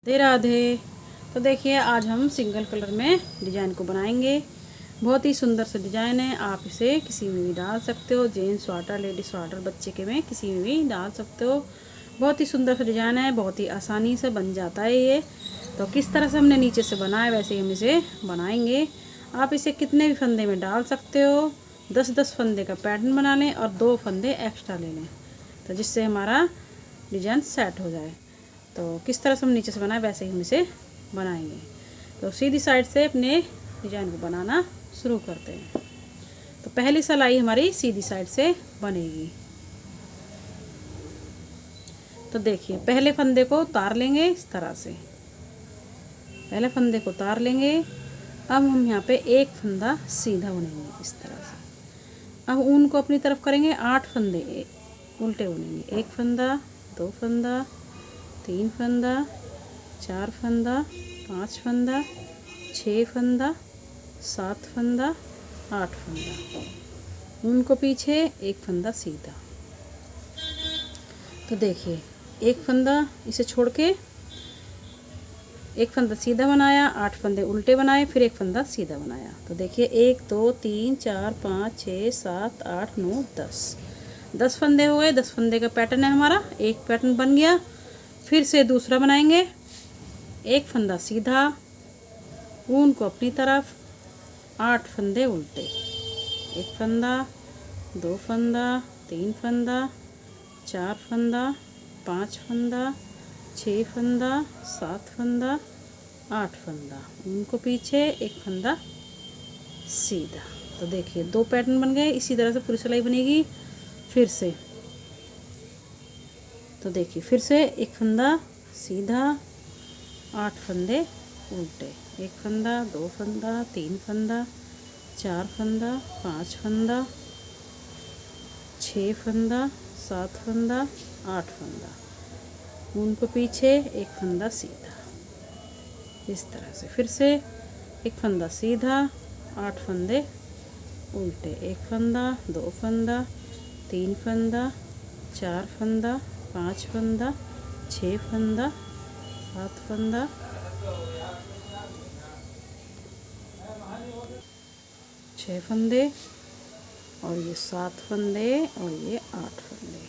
राधे राधे। तो देखिए आज हम सिंगल कलर में डिज़ाइन को बनाएंगे। बहुत ही सुंदर सा डिज़ाइन है। आप इसे किसी में भी डाल सकते हो, जेंट्स स्वाटर, लेडीज स्वाटर, बच्चे के में किसी में भी डाल सकते हो। बहुत ही सुंदर सा डिज़ाइन है, बहुत ही आसानी से बन जाता है ये। तो किस तरह से हमने नीचे से बनाया वैसे ही हम इसे बनाएंगे। आप इसे कितने भी फंदे में डाल सकते हो। 10-10 फंदे का पैटर्न बना लें और 2 फंदे एक्स्ट्रा ले लें, तो जिससे हमारा डिज़ाइन सेट हो जाए। तो किस तरह से हम नीचे से बनाए वैसे ही हम इसे बनाएंगे। तो सीधी साइड से अपने डिज़ाइन को बनाना शुरू करते हैं। तो पहली सिलाई हमारी सीधी साइड से बनेगी। तो देखिए पहले फंदे को उतार लेंगे इस तरह से, पहले फंदे को उतार लेंगे। अब हम यहाँ पे एक फंदा सीधा बुनेंगे इस तरह से। अब ऊन को अपनी तरफ करेंगे, 8 फंदे उल्टे बुनेंगे। 1 फंदा, 2 फंदा, 3 फंदा, 4 फंदा, 5 फंदा, 6 फंदा, 7 फंदा, 8 फंदा। ऊन को पीछे, 1 फंदा सीधा। तो देखिए एक फंदा इसे छोड़ के 1 फंदा सीधा बनाया, 8 फंदे उल्टे बनाए, फिर 1 फंदा सीधा बनाया। तो देखिए 1 2 3 4 5 6 7 8 9 10 फंदे हो गए। 10 फंदे का पैटर्न है हमारा, एक पैटर्न बन गया। फिर से दूसरा बनाएंगे। 1 फंदा सीधा, ऊन को अपनी तरफ, 8 फंदे उल्टे। 1 फंदा, 2 फंदा, 3 फंदा, 4 फंदा, 5 फंदा, 6 फंदा, 7 फंदा, 8 फंदा। ऊन को पीछे, 1 फंदा सीधा। तो देखिए 2 पैटर्न बन गए। इसी तरह से पूरी सिलाई बनेगी। फिर से तो देखिए फिर से 1 फंदा सीधा, 8 फंदे उल्टे। 1 फंदा, 2 फंदा, 3 फंदा, 4 फंदा, 5 फंदा, 6 फंदा, 7 फंदा, 8 फंदा। ऊन को पीछे, 1 फंदा सीधा इस तरह से। फिर से 1 फंदा सीधा, 8 फंदे उल्टे। 1 फंदा, 2 फंदा, 3 फंदा, 4 फंदा, 5 फंदा, 6 फंदा, 7 फंदा, 6 फंदे, और ये 7 फंदे, और ये 8 फंदे।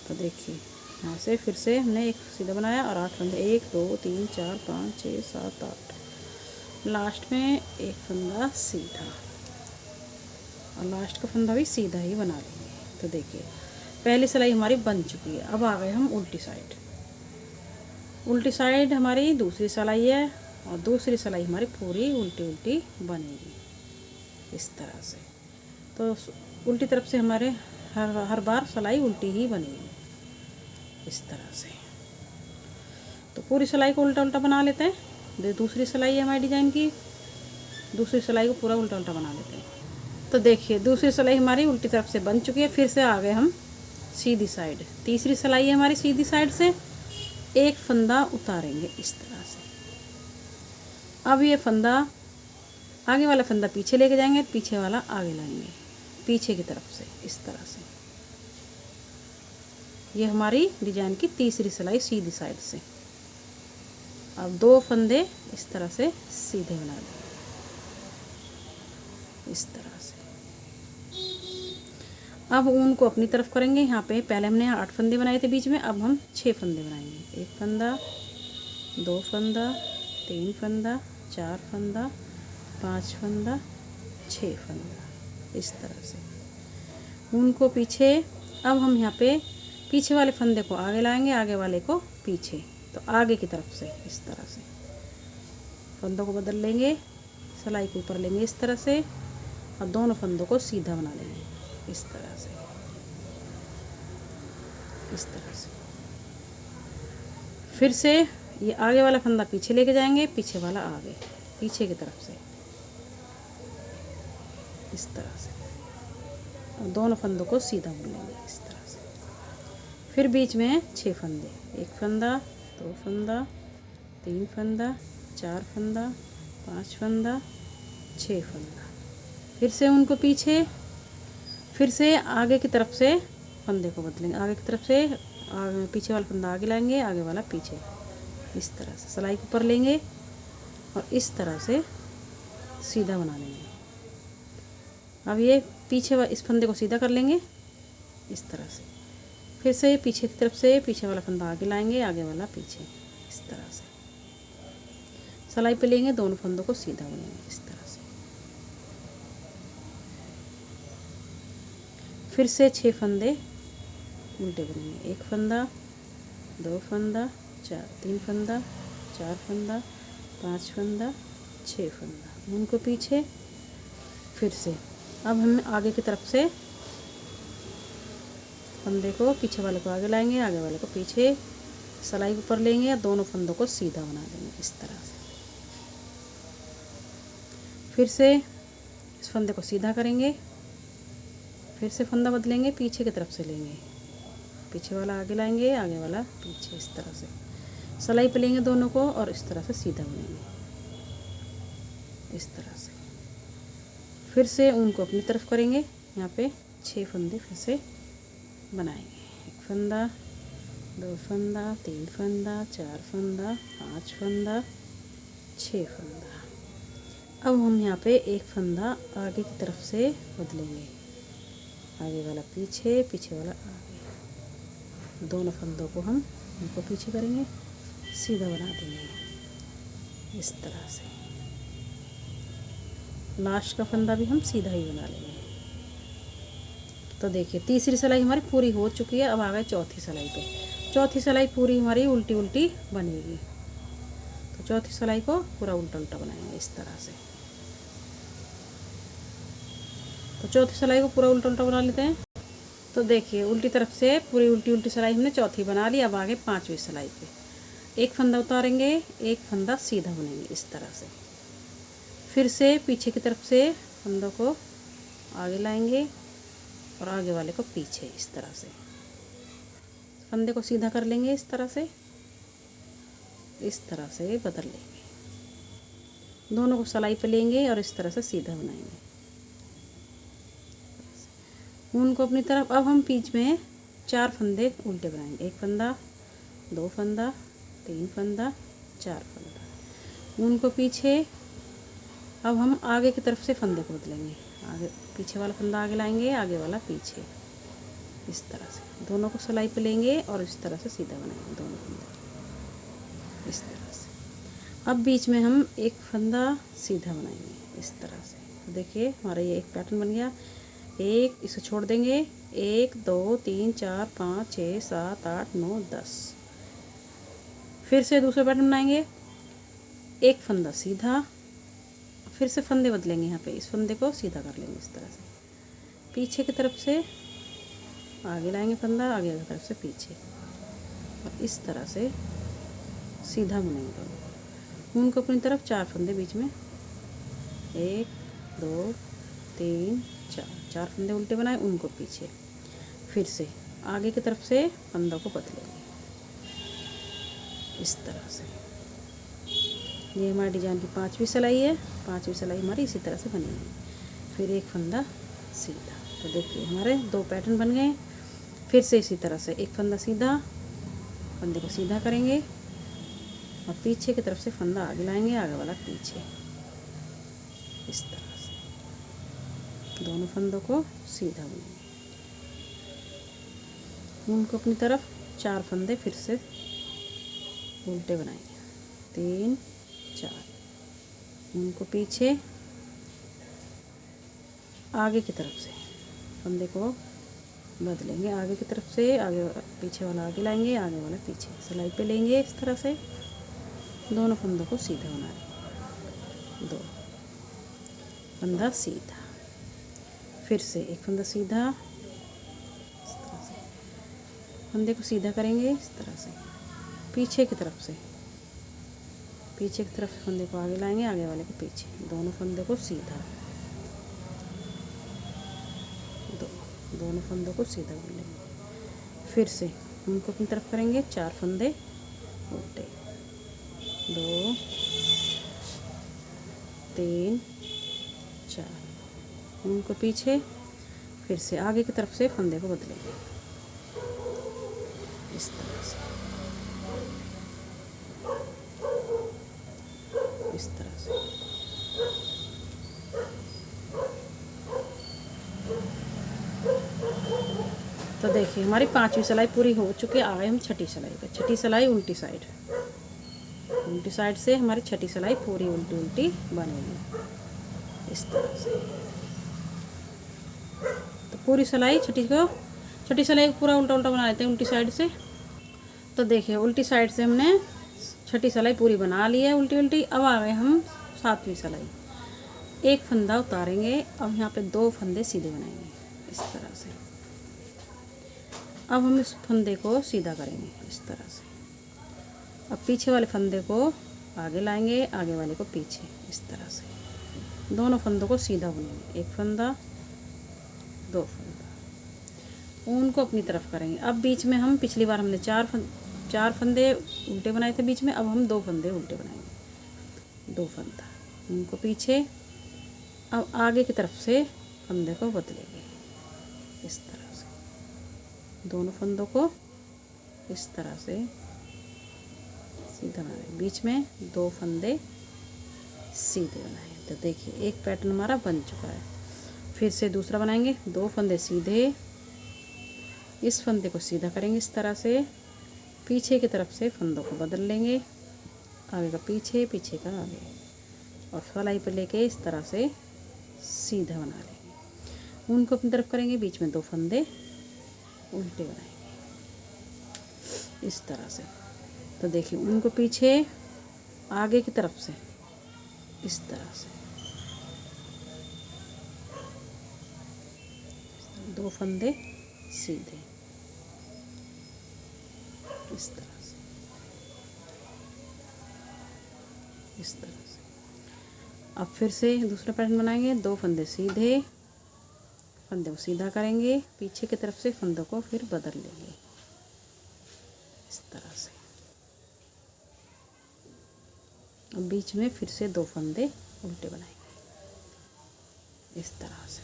तो देखिए यहाँ से फिर से हमने एक सीधा बनाया और 8 फंदे, 1 2 3 4 5 6 7 8। लास्ट में 1 फंदा सीधा, और लास्ट का फंदा भी सीधा ही बना लेंगे। तो देखिए पहली सिलाई हमारी बन चुकी है। अब आ गए हम उल्टी साइड। उल्टी साइड हमारी दूसरी सिलाई है, और दूसरी सिलाई हमारी पूरी उल्टी उल्टी बनेगी इस तरह से। तो उल्टी तरफ से हमारे हर बार सिलाई उल्टी ही बनेगी इस तरह से। तो पूरी सिलाई को उल्टा उल्टा बना लेते हैं। दूसरी सिलाई है हमारी डिज़ाइन की, दूसरी सिलाई को पूरा उल्टा उल्टा बना लेते हैं। तो देखिए दूसरी सिलाई हमारी उल्टी तरफ से बन चुकी है। फिर से आ गए हम सीधी साइड। तीसरी सिलाई है हमारी सीधी साइड से। 1 फंदा उतारेंगे इस तरह से। अब ये फंदा, आगे वाला फंदा पीछे लेके जाएंगे, पीछे वाला आगे लाएंगे, पीछे की तरफ से इस तरह से। ये हमारी डिजाइन की तीसरी सिलाई सीधी साइड से। अब 2 फंदे इस तरह से सीधे बना देंगे इस तरह से। अब ऊन को अपनी तरफ करेंगे। यहाँ पे पहले हमने 8 फंदे बनाए थे बीच में, अब हम 6 फंदे बनाएंगे। 1 फंदा, 2 फंदा, 3 फंदा, 4 फंदा, 5 फंदा, 6 फंदा इस तरह से। ऊन को पीछे। अब हम यहाँ पे पीछे वाले फंदे को आगे लाएंगे, आगे वाले को पीछे। तो आगे की तरफ से इस तरह से फंदों को बदल लेंगे, सिलाई को ऊपर लेंगे इस तरह से, और दोनों फंदों को सीधा बना लेंगे इस तरह से, इस तरह से। फिर से ये आगे वाला फंदा पीछे लेके जाएंगे, पीछे वाला आगे, पीछे की तरफ से इस तरह से, और दोनों फंदों को सीधा बुनेंगे इस तरह से। फिर बीच में 6 फंदे। 1 फंदा, 2 फंदा, 3 फंदा, 4 फंदा, 5 फंदा, 6 फंदा। फिर से उनको पीछे, फिर से आगे की तरफ से फंदे को बदलेंगे। आगे की तरफ से पीछे वाला फंदा आगे लाएंगे, आगे वाला पीछे इस तरह से सिलाई के ऊपर लेंगे और इस तरह से सीधा बना लेंगे। अब ये पीछे इस फंदे को सीधा कर लेंगे इस तरह से। फिर से पीछे की तरफ से पीछे वाला फंदा आगे लाएंगे, आगे वाला पीछे, इस तरह से सिलाई पे लेंगे, दोनों फंदों को सीधा बुनेंगे इस तरह से। फिर से 6 फंदे उल्टे बुनेंगे, 1 फंदा, 2 फंदा, 3 फंदा, 4 फंदा, 5 फंदा, 6 फंदा, उनको पीछे। फिर से अब हम आगे की तरफ से फंदे को पीछे वाले को आगे लाएंगे, आगे वाले को पीछे, सिलाई ऊपर लेंगे और दोनों फंदों को सीधा बना देंगे इस तरह से। फिर से इस फंदे को सीधा करेंगे, फिर से फंदा बदलेंगे, पीछे की तरफ से लेंगे, पीछे वाला आगे लाएंगे, आगे वाला पीछे, इस तरह से सिलाई पे लेंगे दोनों को और इस तरह से सीधा बुनेंगे इस तरह से। फिर से उनको अपनी तरफ करेंगे, यहाँ पे 6 फंदे फिर से बनाएंगे, 1 फंदा, 2 फंदा, 3 फंदा, 4 फंदा, 5 फंदा, 6 फंदा। अब हम यहाँ पे 1 फंदा आगे की तरफ से बदलेंगे, आगे वाला पीछे, पीछे वाला आगे, दोनों फंदों को हम उनको पीछे करेंगे, सीधा बना देंगे इस तरह से। लास्ट का फंदा भी हम सीधा ही बना लेंगे। तो देखिए तीसरी सिलाई हमारी पूरी हो चुकी है। अब आ गए चौथी सिलाई पे। चौथी सिलाई पूरी हमारी उल्टी उल्टी बनेगी। तो चौथी सिलाई को पूरा उल्टा उल्टा बनाएंगे इस तरह से। तो चौथी सिलाई को पूरा उल्टा उल्टा बना लेते हैं। तो देखिए उल्टी तरफ से पूरी उल्टी उल्टी सिलाई हमने चौथी बना ली। अब आगे 5वीं सिलाई पे 1 फंदा उतारेंगे, 1 फंदा सीधा बुनेंगे इस तरह से। फिर से पीछे की तरफ से फंदों को आगे लाएंगे और आगे वाले को पीछे, इस तरह से फंदे को सीधा कर लेंगे इस तरह से बदल लेंगे। दोनों को सिलाई पे लेंगे और इस तरह से सीधा बनाएंगे उनको अपनी तरफ। अब हम बीच में 4 फंदे उल्टे बनाएंगे, 1 फंदा, 2 फंदा, 3 फंदा, 4 फंदा, उनको पीछे। अब हम आगे की तरफ से फंदे को बदलेंगे, आगे पीछे वाला फंदा आगे लाएंगे, आगे वाला पीछे, इस तरह से दोनों को सिलाई पे लेंगे और इस तरह से सीधा बनाएंगे दोनों फंदे इस तरह से। अब बीच में हम 1 फंदा सीधा बनाएंगे इस तरह से। तो देखिए हमारा ये एक पैटर्न बन गया। एक इसे छोड़ देंगे, 1 2 3 4 5 6 7 8 9 10। फिर से दूसरा पैटर्न बनाएंगे, 1 फंदा सीधा, फिर से फंदे बदलेंगे। यहाँ पे इस फंदे को सीधा कर लेंगे इस तरह से, पीछे की तरफ से आगे लाएंगे फंदा, आगे की तरफ से पीछे और इस तरह से सीधा बुनेंगे दोनों। उनको अपनी तरफ 4 फंदे बीच में, 1 2 3 4 फंदे उल्टे बनाए, उनको पीछे। फिर से आगे की तरफ से फंदों को बदलेंगे इस तरह से। ये हमारे डिजाइन की 5वीं सिलाई है। 5वीं सिलाई हमारी इसी तरह से बनेगी। फिर 1 फंदा सीधा। तो देखिए हमारे 2 पैटर्न बन गए। फिर से इसी तरह से 1 फंदा सीधा, फंदे को सीधा करेंगे और पीछे की तरफ से फंदा आगे लाएंगे, आगे वाला पीछे, इस तरह से दोनों फंदों को सीधा बुनेंगे। उनको अपनी तरफ 4 फंदे फिर से उल्टे बनाएंगे, 3 4, उनको पीछे, आगे की तरफ से फंदे को बदलेंगे, आगे की तरफ से आगे, पीछे वाला आगे लाएंगे, आगे वाला पीछे, सिलाई पे लेंगे इस तरह से। दोनों फंदों को सीधा बना लेंगे, 2 फंदा सीधा, फिर से 1 फंदा सीधा, इस तरह से फंदे को सीधा करेंगे इस तरह से, पीछे की तरफ से, पीछे की तरफ से फंदे को आगे लाएंगे, आगे वाले को पीछे, दोनों फंदे को सीधा, दोनों फंदों को सीधा कर लेंगे। फिर से उनको अपनी तरफ करेंगे, 4 फंदे उल्टे, 2 3 4, उनको पीछे, फिर से आगे की तरफ से फंदे को बदलेंगे इस तरह से। तो देखिए हमारी 5वीं सिलाई पूरी हो चुकी है। आ गए हम छठी सिलाई पे। छठी सिलाई उल्टी साइड, उल्टी साइड से हमारी छठी सिलाई पूरी उल्टी उल्टी बनेगी इस तरह से। तो पूरी सिलाई छठी सिलाई को पूरा उल्टा उल्टा बना लेते हैं उल्टी साइड से। तो देखिए उल्टी साइड से हमने छठी सिलाई पूरी बना ली है उल्टी उल्टी। अब आ गए हम 7वीं सिलाई। एक फंदा उतारेंगे, अब यहाँ पे 2 फंदे सीधे बनाएंगे इस तरह से। अब हम इस फंदे को सीधा करेंगे इस तरह से। अब पीछे वाले फंदे को आगे लाएंगे, आगे वाले को पीछे इस तरह से। दोनों फंदों को सीधा बुनेंगे, एक फंदा 2 फंदा, उनको अपनी तरफ करेंगे। अब बीच में हम पिछली बार हमने 4 फंदे उल्टे बनाए थे बीच में, अब हम 2 फंदे उल्टे बनाएंगे, 2 फंदा उनको पीछे। अब आगे की तरफ से फंदे को बदलेंगे इस तरह से। दोनों फंदों को इस तरह से सीधा बनाएंगे, बीच में 2 फंदे सीधे बनाए। तो देखिए एक पैटर्न हमारा बन चुका है। फिर से दूसरा बनाएंगे, 2 फंदे सीधे, इस फंदे को सीधा करेंगे इस तरह से। पीछे की तरफ से फंदों को बदल लेंगे, आगे का पीछे, पीछे का आगे, और सिलाई पर लेके इस तरह से सीधा बना लेंगे। उनको अपनी तरफ करेंगे, बीच में 2 फंदे उल्टे बनाएंगे इस तरह से। तो देखिए उनको पीछे, आगे की तरफ से इस तरह से 2 फंदे सीधे इस तरह से, इस तरह से। अब फिर से दूसरा पैटर्न बनाएंगे, 2 फंदे सीधे, फंदे को सीधा करेंगे, पीछे की तरफ से फंदों को फिर बदल लेंगे इस तरह से। अब बीच में फिर से 2 फंदे उल्टे बनाएंगे इस तरह से।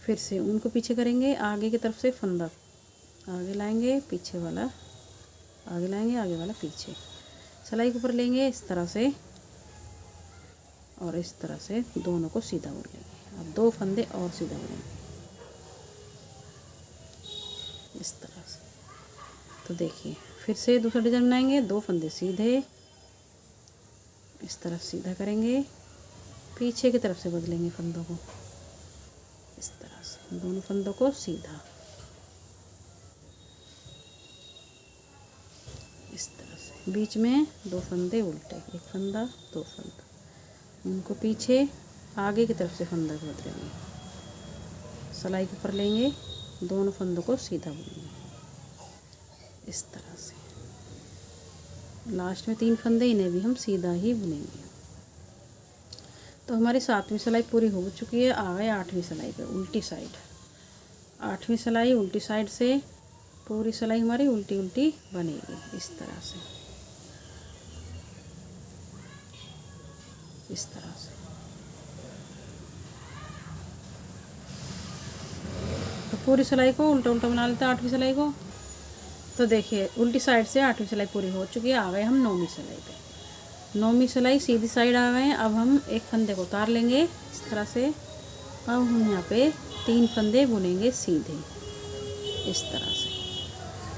फिर से उनको पीछे करेंगे, आगे की तरफ से फंदा आगे लाएंगे, पीछे वाला आगे लाएंगे, आगे वाला पीछे। सिलाई के ऊपर लेंगे इस तरह से, और इस तरह से दोनों को सीधा बुन लेंगे। अब 2 फंदे और सीधा बुनेंगे इस तरह से। तो देखिए फिर से दूसरा डिजाइन बनाएंगे, 2 फंदे सीधे, इस तरफ सीधा करेंगे, पीछे की तरफ से बदलेंगे फंदों को इस तरह से। दोनों फंदों को सीधा इस तरह से, बीच में 2 फंदे उल्टे, एक फंदा 2 फंदा, उनको पीछे, आगे की तरफ से फंदा को बदलेंगे, सिलाई के ऊपर लेंगे, दोनों फंदों को सीधा बुनेंगे इस तरह से। लास्ट में 3 फंदे, इन्हें भी हम सीधा ही बुनेंगे। तो हमारी 7वीं सिलाई पूरी हो चुकी है। आ गए 8वीं सिलाई पे, उल्टी साइड। 8वीं सिलाई उल्टी साइड से पूरी सिलाई हमारी उल्टी उल्टी बनेगी इस तरह से, इस तरह से। तो पूरी सिलाई को उल्टा उल्टा बना लेते हैं 8वीं सिलाई को। तो देखिए उल्टी साइड से 8वीं सिलाई पूरी हो चुकी है। आ गए हम 9वीं सिलाई पे। 9वीं सिलाई सीधी साइड आ गए हैं। अब हम एक फंदे को उतार लेंगे इस तरह से। अब हम यहाँ पे 3 फंदे बुनेंगे सीधे इस तरह से।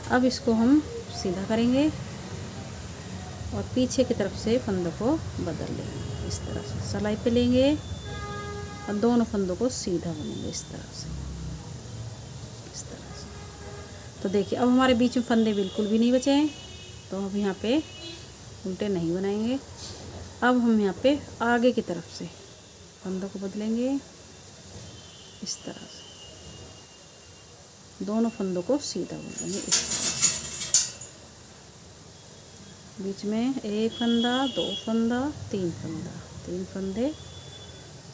अब इसको हम सीधा करेंगे और पीछे की तरफ से फंदों को बदल लेंगे इस तरह से। सिलाई पे लेंगे और दोनों फंदों को सीधा बुनेंगे इस तरह से, इस तरह से। तो देखिए अब हमारे बीच में फंदे बिल्कुल भी नहीं बचे हैं, तो अब यहाँ पे उल्टे नहीं बनाएंगे। अब हम यहाँ पे आगे की तरफ से फंदों को बदलेंगे इस तरह से, दोनों फंदों को सीधा बुनेंगे इस तरह से। बीच में 1 फंदा 2 फंदा 3 फंदा, 3 फंदे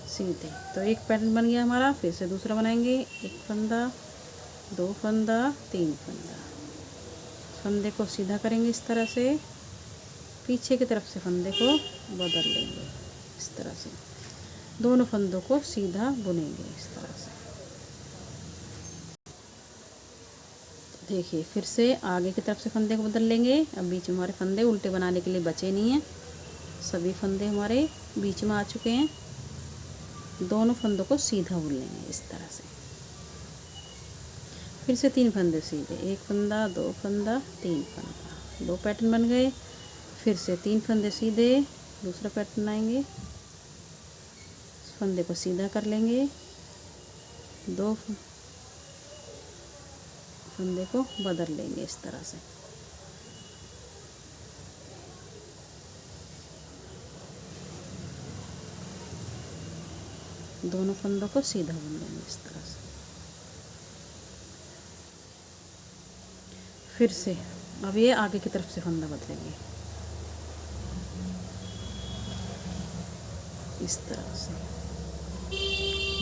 सीधे। तो एक पैटर्न बन गया हमारा। फिर से दूसरा बनाएंगे, 1 फंदा 2 फंदा 3 फंदा, फंदे को सीधा करेंगे इस तरह से, पीछे की तरफ से फंदे को बदल लेंगे इस तरह से, दोनों फंदों को सीधा बुनेंगे इस तरह से। देखिए फिर से आगे की तरफ से फंदे को बदल लेंगे। अब बीच में हमारे फंदे उल्टे बनाने के लिए बचे नहीं हैं, सभी फंदे हमारे बीच में आ चुके हैं। दोनों फंदों को सीधा बुन लेंगे इस तरह से। फिर से 3 फंदे सीधे, 1 फंदा 2 फंदा 3 फंदा, 2 पैटर्न बन गए। फिर से 3 फंदे सीधे, दूसरा पैटर्न आएंगे, फंदे को सीधा कर लेंगे, 2 फंदे को बदल लेंगे इस तरह से। दोनों फंदों को सीधा बुन लेंगे इस तरह से। फिर से अब ये आगे की तरफ से फंदा बदलेंगे इस तरह से,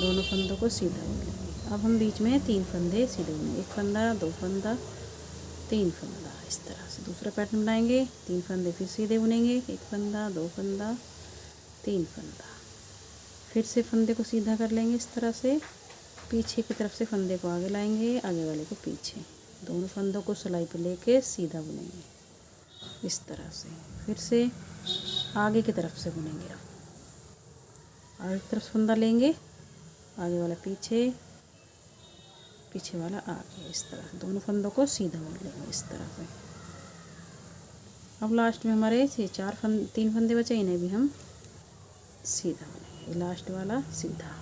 दोनों फंदों को सीधा बुन लेंगे। अब हम बीच में 3 फंदे सीधे बुनेंगे, 1 फंदा 2 फंदा 3 फंदा इस तरह से। दूसरा पैटर्न बनाएंगे, 3 फंदे फिर सीधे बुनेंगे, 1 फंदा 2 फंदा 3 फंदा। फिर से फंदे को सीधा कर लेंगे इस तरह से, पीछे की तरफ से फंदे को आगे लाएंगे, आगे वाले को पीछे, दोनों फंदों को सिलाई पे लेके सीधा बुनेंगे इस तरह से। फिर से आगे की तरफ से बुनेंगे, आगे की तरफ फंदा लेंगे, आगे वाला पीछे, पीछे वाला आगे, इस तरह दोनों फंदों को सीधा बुन लेंगे इस तरह से। अब लास्ट में हमारे 3 फंदे बचे, इन्हें भी हम सीधा बुनेंगे, लास्ट वाला सीधा।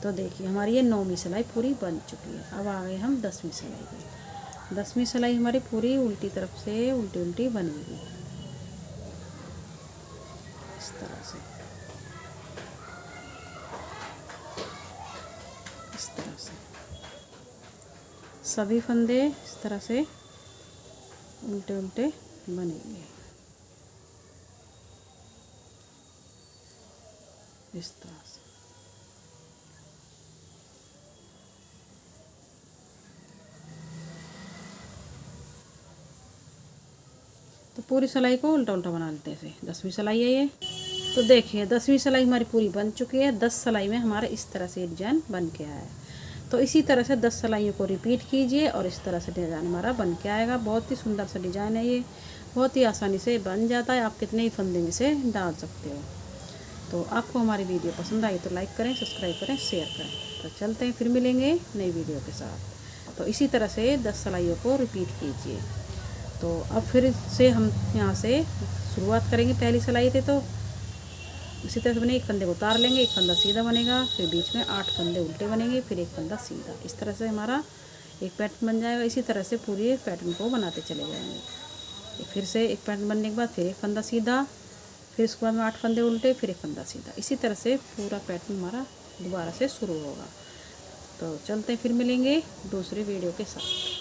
तो देखिए हमारी ये 9वीं सिलाई पूरी बन चुकी है। अब आ गए हम 10वीं सिलाई पे। 10वीं सिलाई हमारी पूरी उल्टी तरफ से उल्टी उल्टी बनेगी इस तरह से, इस तरह से सभी फंदे इस तरह से उल्टे उल्टे बनेंगे इस तरह से। तो पूरी सिलाई को उल्टा उल्टा बना लेते हैं। 10वीं सिलाई है ये। तो देखिए 10वीं सिलाई हमारी पूरी बन चुकी है। 10 सिलाई में हमारा इस तरह से डिजाइन बन के आया है। तो इसी तरह से 10 सिलाइयों को रिपीट कीजिए और इस तरह से डिज़ाइन हमारा बन के आएगा। बहुत ही सुंदर सा डिज़ाइन है ये, बहुत ही आसानी से बन जाता है। आप कितने ही फंदे में से डाल सकते हो। तो आपको हमारी वीडियो पसंद आई तो लाइक करें, सब्सक्राइब करें, शेयर करें। तो चलते हैं, फिर मिलेंगे नई वीडियो के साथ। तो इसी तरह से 10 सिलाइयों को रिपीट कीजिए। तो अब फिर से हम यहाँ से शुरुआत करेंगे। पहली सिलाई थे तो इसी तरह से बने, एक फंदे को उतार लेंगे, एक फंदा सीधा बनेगा, फिर बीच में 8 फंदे उल्टे बनेंगे, फिर एक फंदा सीधा। इस तरह से हमारा एक पैटर्न बन जाएगा। इसी तरह से पूरे पैटर्न को बनाते चले जाएंगे। फिर से एक पैटर्न बनने के बाद फिर एक फंदा सीधा, फिर इसके बाद में 8 फंदे उल्टे, फिर एक फंदा सीधा। इसी तरह से पूरा पैटर्न हमारा दोबारा से शुरू होगा। तो चलते हैं, फिर मिलेंगे दूसरी वीडियो के साथ।